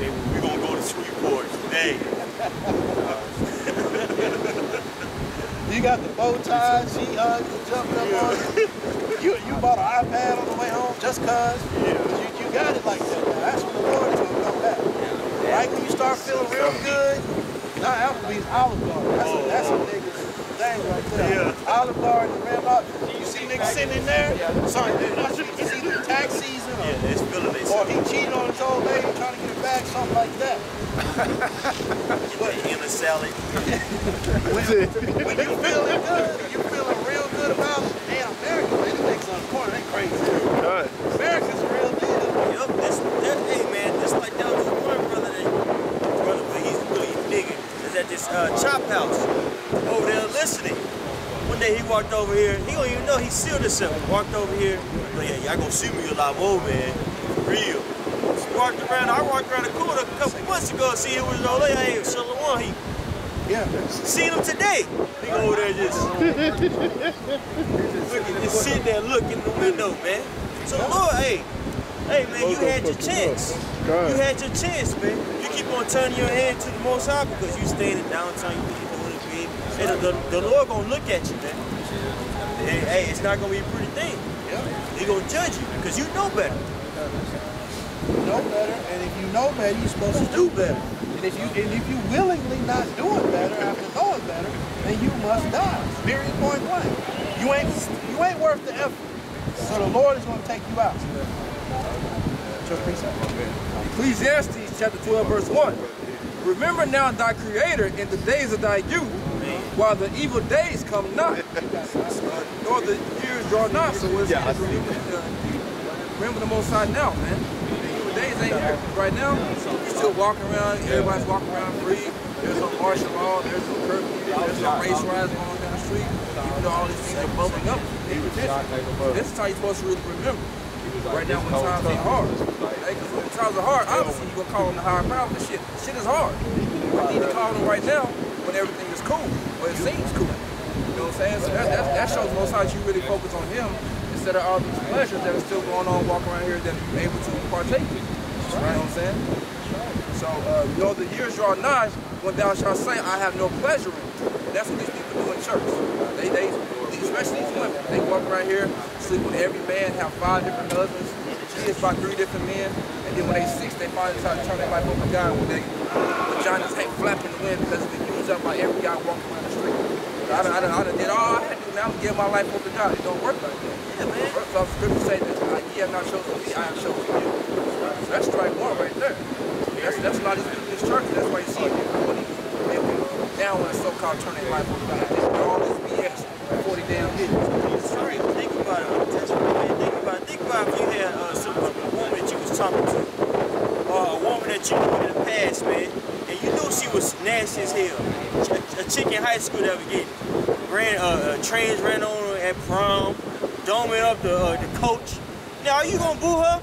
we're gonna go to Sweetport today. You got the bow tie, she hugged, you jumped up on it. You bought an iPad on the way home just cause. You got it like that now. That's when the Lord is gonna come back. Right when you start feeling real good, not Applebee's, Olive Garden. That's a nigga's thing right there. Olive Garden, Ram Up. You see niggas sitting in there? Sorry, it's either tax season or he cheated on his old lady trying to get it back, something like that. In a salad. When you feeling good, you feeling real good about it. Man, America, man, them niggas on the corner, they crazy. America's a real deal. Yup, hey man, just like that was one brother but he's really digging. Is at this chop house over there listening. One day he walked over here, he don't even know he sealed himself. Walked over here, but yeah, y'all gonna see me a lot more, man. For real. I walked around the corner a couple months ago, see him with his old lady. Hey, Shalom, seen him today. He over there just sitting there looking in the window, man. So Lord, hey man, you had your chance. You had your chance, man. You keep on turning your head to the Most High because you staying in downtown, you doing it big. Hey, the Lord gonna look at you, man. Hey, it's not gonna be a pretty thing. He gonna judge you because you know better. You know better, and if you know better, you're supposed to do better. And if you willingly not doing better after knowing better, then you must die. Period, point blank. You ain't worth the effort. So the Lord is going to take you out. Ecclesiastes chapter 12, verse 1. Remember now thy Creator in the days of thy youth, while the evil days come not, nor the years draw not. So remember the Most High now, man. Days ain't here. Right now, you're still walking around, everybody's walking around free. There's no martial law, there's no curfew, there's no race riots going on down the street. Even though all these things are bubbling up, this is how you're supposed to really remember. Right now when times ain't hard. Because when times are hard, obviously you're going to call them the higher power, but shit is hard. You need to call them right now when everything is cool, or it seems cool. You know what I'm saying? So that shows most how you really focus on him instead of all these pleasures that are still going on walking around here that you're able to partake in. You know what I'm saying? So, the years draw nigh when thou shalt say, I have no pleasure in it. That's what these people do in church. They especially these women, they walk around here, sleep with every man, have 5 different husbands, kids by 3 different men, and then when they 6, they finally try to turn their life over to God when their vaginas hang flapping in the wind because it's been used up by every guy walking around the street. I done did all I had to do. Now I'm gonna give my life over to God. It don't work like that. Yeah, man. So scripture say that ye have not chosen me, I have chosen you. So that's strike one right there. That's a lot of these people in this church. That's why you see people now when so-called turn their life over to God. They do all this BS for 40 damn years. It's true. Think about it. Think about if you had a woman that you was talking to, or a woman that you knew in the past, man, and you knew she was nasty as hell. A chick in high school that was getting trains ran on her at prom, doming up the coach. Now, are you gonna boo her?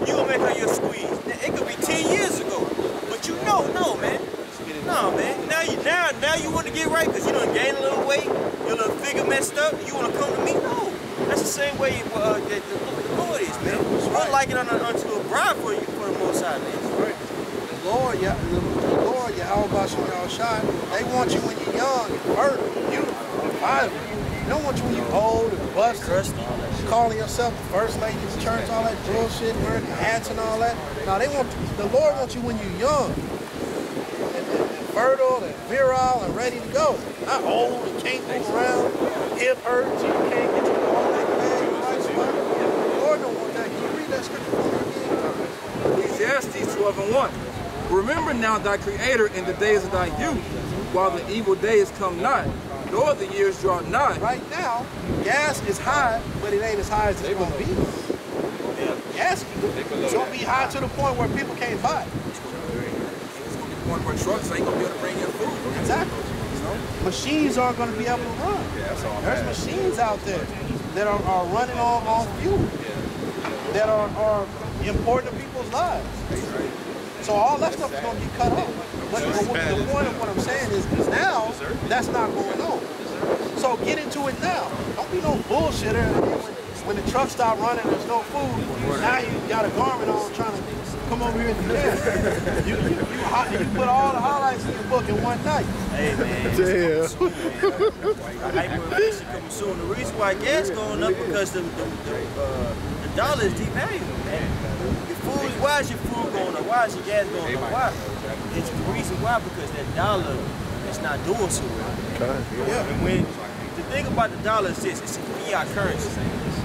You gonna make her your squeeze? It could be 10 years ago, but you know, no, man. No, man. Now you want to get right because you done gained a little weight, your little figure messed up. You want to come to me? No. That's the same way that the Lord is, man. We're like it unto a bride for the Most High, man. Right. The Lord, Yahweh Shai, they want you when you're young, and fertile, beautiful, and vibrant. They don't want you when you're old and busted, calling yourself the first lady of the church, all that bullshit, wearing hats and all that. No, the Lord wants you when you're young, and fertile, and virile, and ready to go. Not old and can't move around, hip hurts, you can't get your own bag, your life's money. The Lord don't want that. Can you read that scripture for me again? Ecclesiastes 12:1. Remember now thy Creator in the days of thy youth, while the evil days come not, nor the years draw nigh. Right now, gas is high, but it ain't as high as it's going to be. Gas is going to be high to the point where people can't buy it. It's going to be the point where trucks ain't going to be able to bring in food. Exactly. Machines aren't going to be able to run. There's machines out there that are running on fuel, that are important to people's lives. So all that stuff is going to get cut off. But the point of what I'm saying is now, that's not going on. So get into it now. Don't be no bullshitter. when the truck stopped running, there's no food. Now you got a garment on trying to come over here and defend. You put all the highlights in your book in one night. Hey man, hyperinflation coming soon. The reason why gas going up because the dollar is devaluing, man. Why is your food going up? Why is your gas going up? Why? It's the reason why, because that dollar is not doing so well. Yeah. And when the thing about the dollar is this, it's a fiat currency.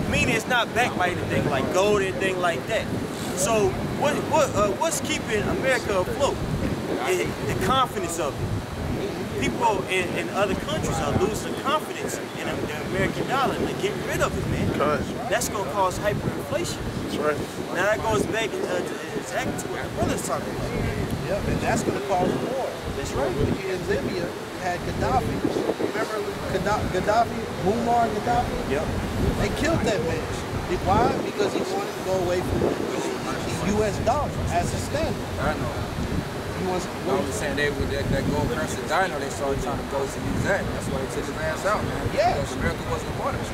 Meaning it's not backed by anything like gold or anything like that. So what's keeping America afloat? The confidence of it. People in other countries are losing confidence in the American dollar and they're getting rid of it, man. That's going to cause hyperinflation. That's right. Now that goes back exactly to what the brother's talking about. Yep, and that's going to cause war. That's right. In Libya, you had Gaddafi. Remember Gaddafi? Muammar Gaddafi? Yep. They killed that man. Why? Because he wanted to go away from the U.S. dollar as a standard. I know. I was saying they with that gold currency dino, they started trying to go to use that. That's why they took his ass out, man. Yeah. Because America wasn't a part of it.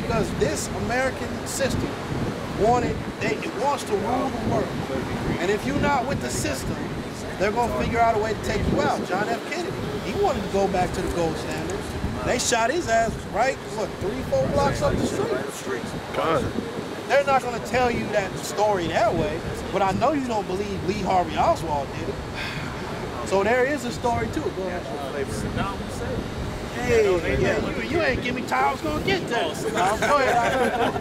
Because this American system it wants to rule the world. And if you're not with the system, they're going to figure out a way to take you out. John F. Kennedy, he wanted to go back to the gold standard. They shot his ass right, 3-4 blocks up the street. They're not going to tell you that story that way, but I know you don't believe Lee Harvey Oswald did it. So there is a story too. Go ahead. Hey, you ain't give me time. I was going to get that. Go ahead.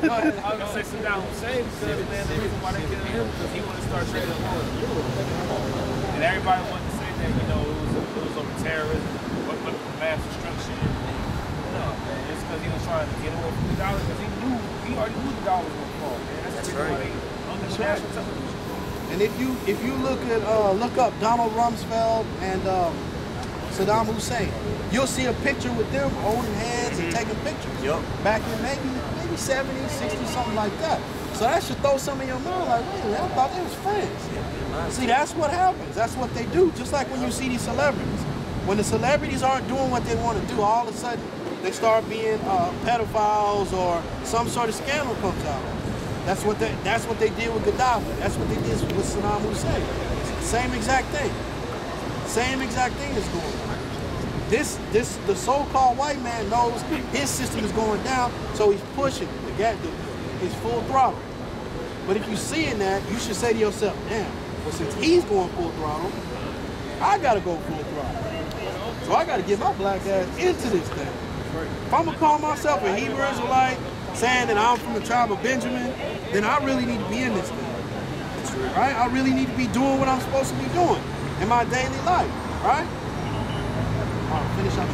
I was going to say Saddam Hussein because, man, the reason why they killed him was because he wanted to start trading oil. And everybody wanted to say that, it was over terrorism, but mass destruction. No, man, it's because he was trying to get away from the dollar because he already knew the dollar was going to fall, man. That's the reason why they on the national television. And if you look up Donald Rumsfeld and Saddam Hussein, you'll see a picture with them holding hands and taking pictures. Yep. Back in maybe 70s, 60s, something like that. So that should throw some in your mind like, wait a minute, I thought they was friends. See, that's what happens. That's what they do. Just like when you see these celebrities. When the celebrities aren't doing what they want to do, all of a sudden they start being pedophiles or some sort of scandal comes out. That's what they did with Gaddafi. That's what they did with Saddam Hussein. Same exact thing. Same exact thing is going on. The so-called white man knows his system is going down, so he's pushing his full throttle. But if you're seeing that, you should say to yourself, damn, well, since he's going full throttle, I gotta go full throttle. So I gotta get my black ass into this thing. If I'm gonna call myself a Hebrew Israelite, saying that I'm from the tribe of Benjamin, then I really need to be in this thing. Right? I really need to be doing what I'm supposed to be doing in my daily life, right? Finish out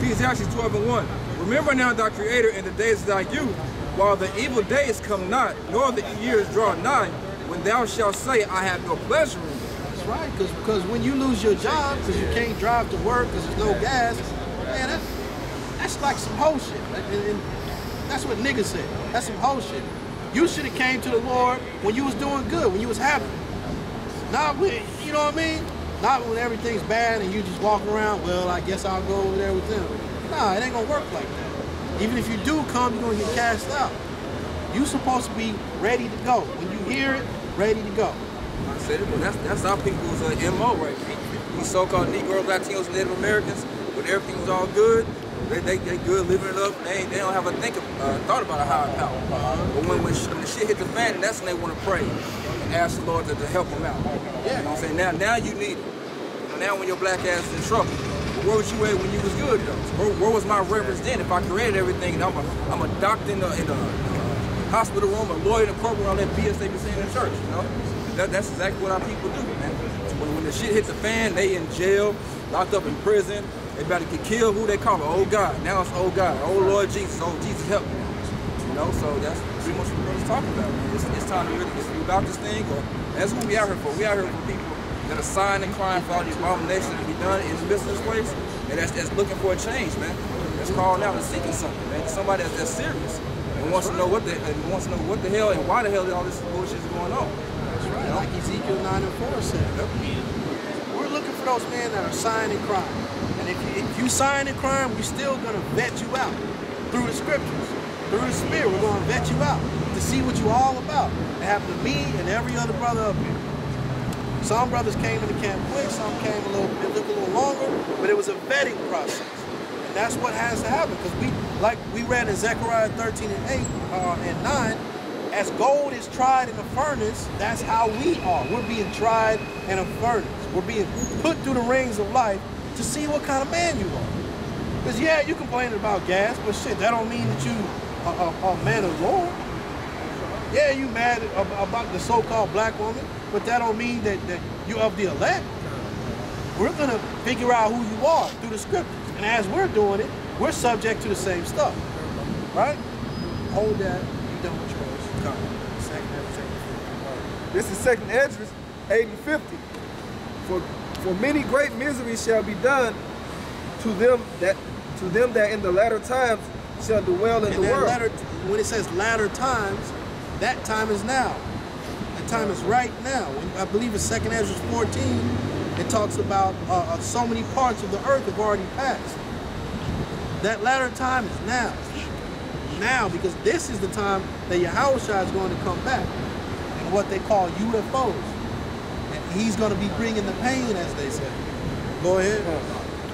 your Ecclesiastes 12:1. Remember now thy Creator in the days of thy youth, while the evil days come not, nor the years draw nigh, when thou shalt say, I have no pleasure in thee. That's right, because when you lose your job, because you can't drive to work, because there's no gas, man, that's like some whole shit. And that's what niggas said. That's some whole shit. You should have came to the Lord when you was doing good, when you was happy. Not when, you know what I mean? Not when everything's bad and you just walk around, well, I guess I'll go over there with them. Nah, it ain't gonna work like that. Even if you do come, you're gonna get cast out. You supposed to be ready to go. When you hear it, ready to go. I said it, but that's our people's MO right here. These so-called Negroes, Latinos, and Native Americans, when everything was all good, they good living it up, they don't have a thought about a higher power. But when the shit hit the fan, that's when they want to pray and ask the Lord to help them out. Yeah. You know what I'm saying? Now you need it. Now when your black ass is in trouble. But where was you at when you was good though? Where was my reverence then? If I created everything and I'm a doctor in the hospital room, a lawyer in the courtroom, all that BS they be saying in church, you know? That's exactly what our people do, man. When the shit hit the fan, they in jail, locked up in prison. They about to get killed. Who they call it? Oh God. Now it's oh God. Oh Lord Jesus. Oh Jesus help me. You know, so that's pretty much what we're talking about. It's time to really get about this thing. Or that's what we out here for. We out here for people that are sighing and crying for all these abominations to be done in the midst of this place, and that's looking for a change, man. That's calling out and seeking something, man. Somebody that's serious and wants to know what the hell and why the hell all this bullshit is going on. That's right. Like Ezekiel 9:4 said. Yep. looking for those men that are signing crime. And if you sign in crime, we're still going to vet you out through the scriptures, through the Spirit. We're going to vet you out to see what you're all about. It happened to me and every other brother up here. Some brothers came to the camp quick, some came it took a little longer, but it was a vetting process. And that's what has to happen, because we read in Zechariah 13 and 8 and 9, as gold is tried in a furnace, that's how we are. We're being tried in a furnace. We're being put through the rings of life to see what kind of man you are. Because yeah, you complaining about gas, but shit, that don't mean that you a man of the Lord. Yeah, you mad about the so-called black woman, but that don't mean that you of the elect. We're gonna figure out who you are through the scriptures. And as we're doing it, we're subject to the same stuff. Right? Hold that, you done with yours. This is 2nd Esdras 8 and 50. For many great miseries shall be done to them that in the latter times shall dwell in the world. When it says latter times, that time is now. That time is right now. I believe it's 2nd Esdras 14. It talks about so many parts of the earth have already passed. That latter time is now. Now, because this is the time that Yahushua is going to come back in what they call UFOs. And he's going to be bringing the pain, as they say. Go ahead.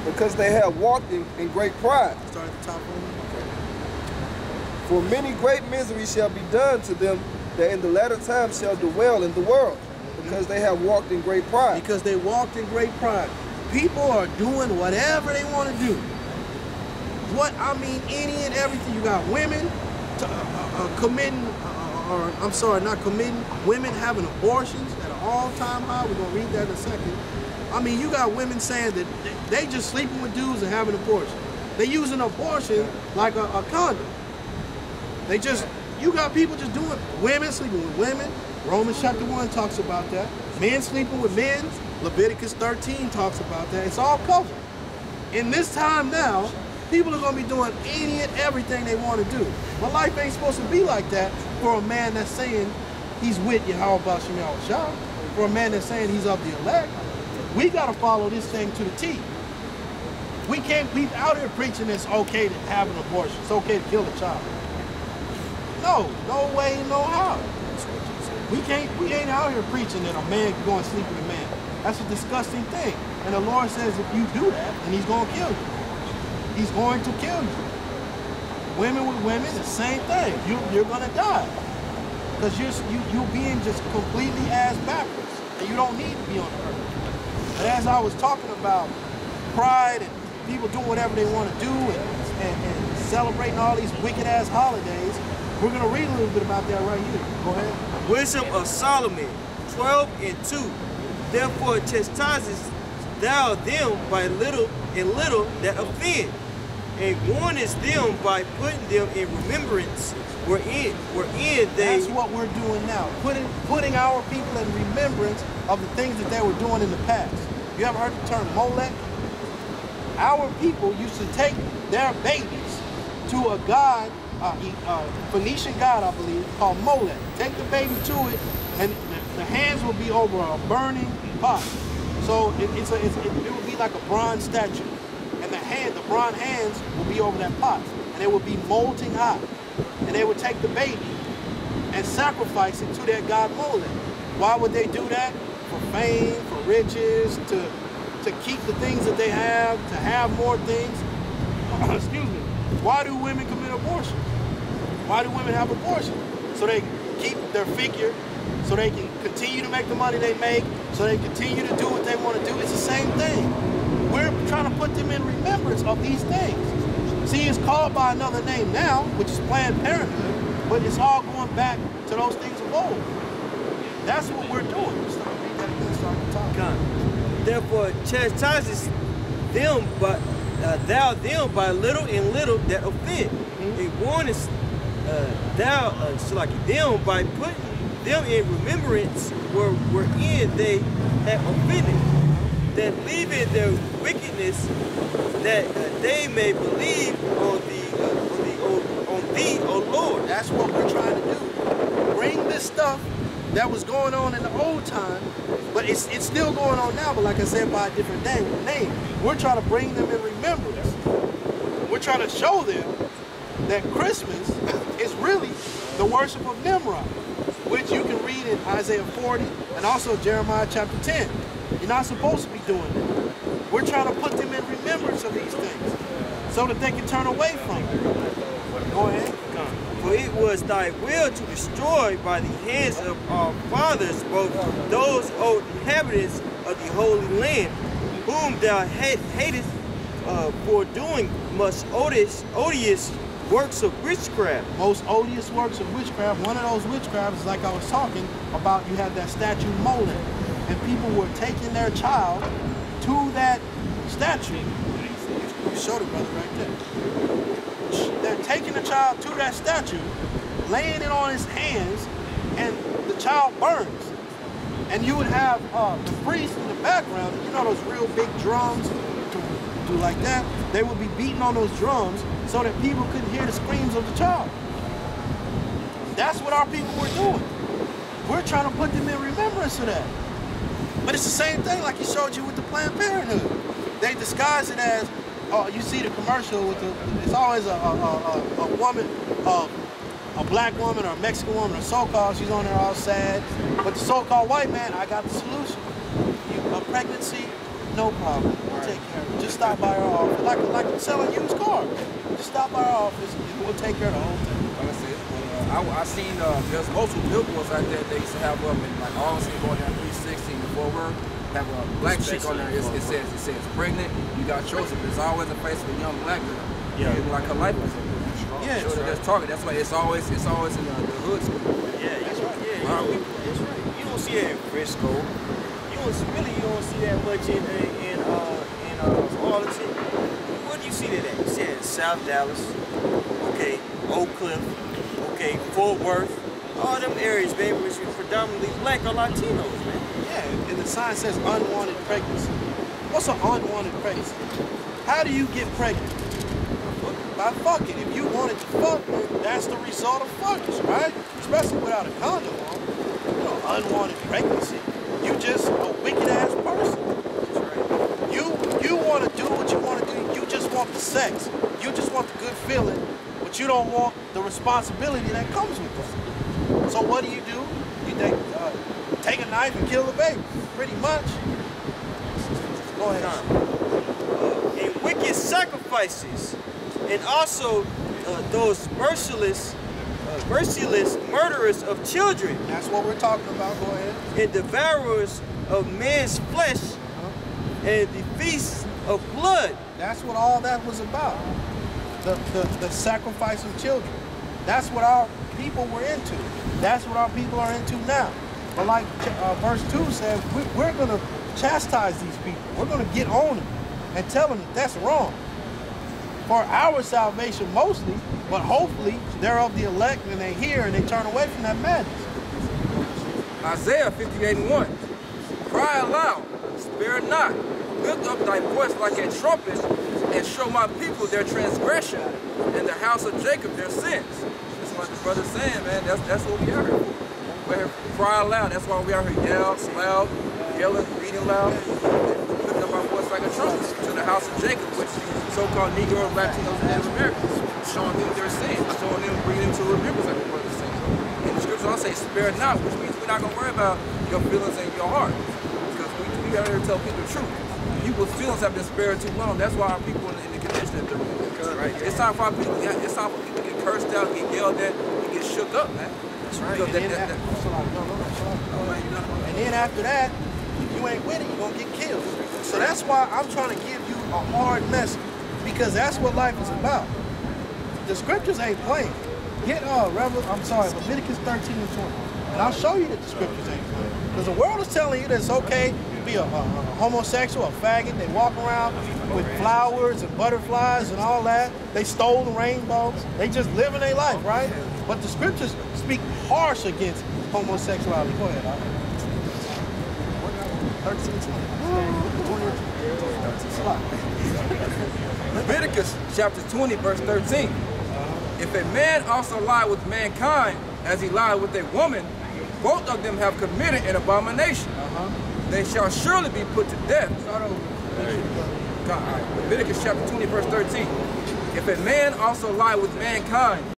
Because they have walked in great pride. Start at the top one. For many great miseries shall be done to them that in the latter time shall dwell in the world. Because they have walked in great pride. Because they walked in great pride. People are doing whatever they want to do. Any and everything. You got women women having abortions at an all-time high. We're going to read that in a second. I mean, you got women saying that they just sleeping with dudes and having abortion. They using abortion like a condom. You got people just doing, women sleeping with women. Romans chapter 1 talks about that. Men sleeping with men. Leviticus 13 talks about that. It's all covered. In this time now, people are going to be doing any and everything they want to do. But life ain't supposed to be like that for a man that's saying he's with Yahweh Shem Yahushua. For a man that's saying he's of the elect. We got to follow this thing to the T. We can't be out here preaching it's okay to have an abortion. It's okay to kill a child. No way, no how. We ain't out here preaching that a man can go and sleep with a man. That's a disgusting thing. And the Lord says if you do that, then he's going to kill you. He's going to kill you. Women with women, the same thing. You're going to die. Because you're being just completely ass backwards. And you don't need to be on the earth. But as I was talking about pride and people doing whatever they want to do and celebrating all these wicked ass holidays, we're going to read a little bit about that right here. Go ahead. Wisdom of Solomon 12 and 2. Therefore chastisest thou them by little and little that offend, and warnest them by putting them in remembrance wherein they... That's what we're doing now. Putting our people in remembrance of the things that they were doing in the past. You ever heard the term Molech? Our people used to take their babies to a god, Phoenician god, I believe, called Molech. Take the baby to it, and the hands will be over a burning pot. So it would be like a bronze statue, and the bronze hands will be over that pot, and it would be molten hot. And they would take the baby and sacrifice it to their god Molech. Why would they do that? For fame, for riches, to keep the things that they have, to have more things. Excuse me. Why do women commit abortion? Why do women have abortion? So they keep their figure, so they can continue to make the money they make, so they continue to do what they want to do. It's the same thing. We're trying to put them in remembrance of these things. See, it's called by another name now, which is Planned Parenthood, but it's all going back to those things of old. That's what we're doing. Therefore chastisest them thou them by little and little that offend, and warnest thou them by putting them in remembrance wherein they have offended, that leaving their wickedness, that they may believe on thee, O Lord. That's what we're trying to do. Bring this stuff that was going on in the old time, but it's still going on now, but like I said, by a different name. We're trying to bring them in remembrance. We're trying to show them that Christmas is really the worship of Nimrod, which you can read in Isaiah 40 and also Jeremiah chapter 10. You're not supposed to be doing that. We're trying to put them in remembrance of these things so that they can turn away from it. Go ahead. For it was thy will to destroy by the hands of our fathers both those old inhabitants of the Holy Land, whom thou hatest for doing most odious works of witchcraft. Most odious works of witchcraft. One of those witchcrafts is like I was talking about. You had that statue Molech, and people were taking their child to that statue. You showed it, brother, right there. They're taking the child to that statue, laying it on his hands, and the child burns. And you would have the priest in the background, you know those real big drums to do like that? They would be beating on those drums so that people couldn't hear the screams of the child. That's what our people were doing. We're trying to put them in remembrance of that. But it's the same thing like he showed you with the Planned Parenthood. They disguise it as, you see the commercial with it's always a woman, a black woman or a Mexican woman or so-called, she's on there all sad. But the so-called white man, I got the solution. A pregnancy, no problem. We'll take care of it. Just stop by our office. Like selling used cars. Just stop by our office and we'll take care of the whole thing. Like I said, I seen there's multiple billboards out there they used to have up in like Austin going down 360 in Fort Worth. Have a black chick on there. It says pregnant. You got chosen. There's always a face of a young black girl. Yeah. Like her life is. Yeah, that's target. That's why it's always in the hood school. Yeah, that's right. Yeah, that's right. You don't see that in Frisco. You don't see that much in Arlington. Where do you see that at? You see it in South Dallas. Okay, Oak Cliff. Okay, Fort Worth. All them areas, baby, which is predominantly black or Latinos, man. Yeah, and the sign says unwanted pregnancy. What's an unwanted pregnancy? How do you get pregnant? By fucking. If you wanted to fuck, that's the result of fucking, right? Especially without a condom on. You know, unwanted pregnancy. You just a wicked ass person. That's right. You want to do what you want to do. You just want the sex. You just want the good feeling, but you don't want the responsibility that comes with it. So what do? You take a knife and kill the baby. Pretty much. Go ahead. And wicked sacrifices. And also those merciless murderers of children. That's what we're talking about. Go ahead. And devourers of men's flesh and the feast of blood. That's what all that was about. The sacrifice of children. That's what our people were into. That's what our people are into now. But like verse 2 said, we're going to chastise these people. We're going to get on them and tell them that that's wrong. For our salvation mostly, but hopefully they're of the elect and they hear and they turn away from that madness. Isaiah 58:1. Cry aloud, spare not. Lift up thy voice like a trumpet and show my people their transgression and the house of Jacob their sins. That's what the brother's saying, man. That's what we are here for. We're here to cry aloud. That's why we are here loud, yelling, reading loud. Lift up our voice like a trumpet to the house of Jacob, which so-called Negroes, Latinos, and Native Americans, showing them their sins, showing them, bringing them to remembrance, like the brother saying. And the scripture also say, spare not, which means we're not going to worry about your feelings and your heart. Because we got to tell people the truth. People's feelings have been spared too long. That's why our people in the condition that they're in. Because it's time for our people, to get cursed out, get yelled at, and get shook up, man. That's right. And then after that, if you ain't with it, you're going to get killed. So that's why I'm trying to give you a hard message. Because that's what life is about. The scriptures ain't playing. Get Leviticus 13 and 20. And I'll show you that the scriptures ain't playing. Because the world is telling you that it's okay to be a homosexual, a faggot. They walk around with flowers and butterflies and all that. They stole the rainbows. They just living their life, right? But the scriptures speak harsh against homosexuality. Go ahead, Al. 13 and 20. Leviticus chapter 20, verse 13. If a man also lie with mankind, as he lied with a woman, both of them have committed an abomination. They shall surely be put to death. God, Leviticus chapter 20, verse 13. If a man also lie with mankind,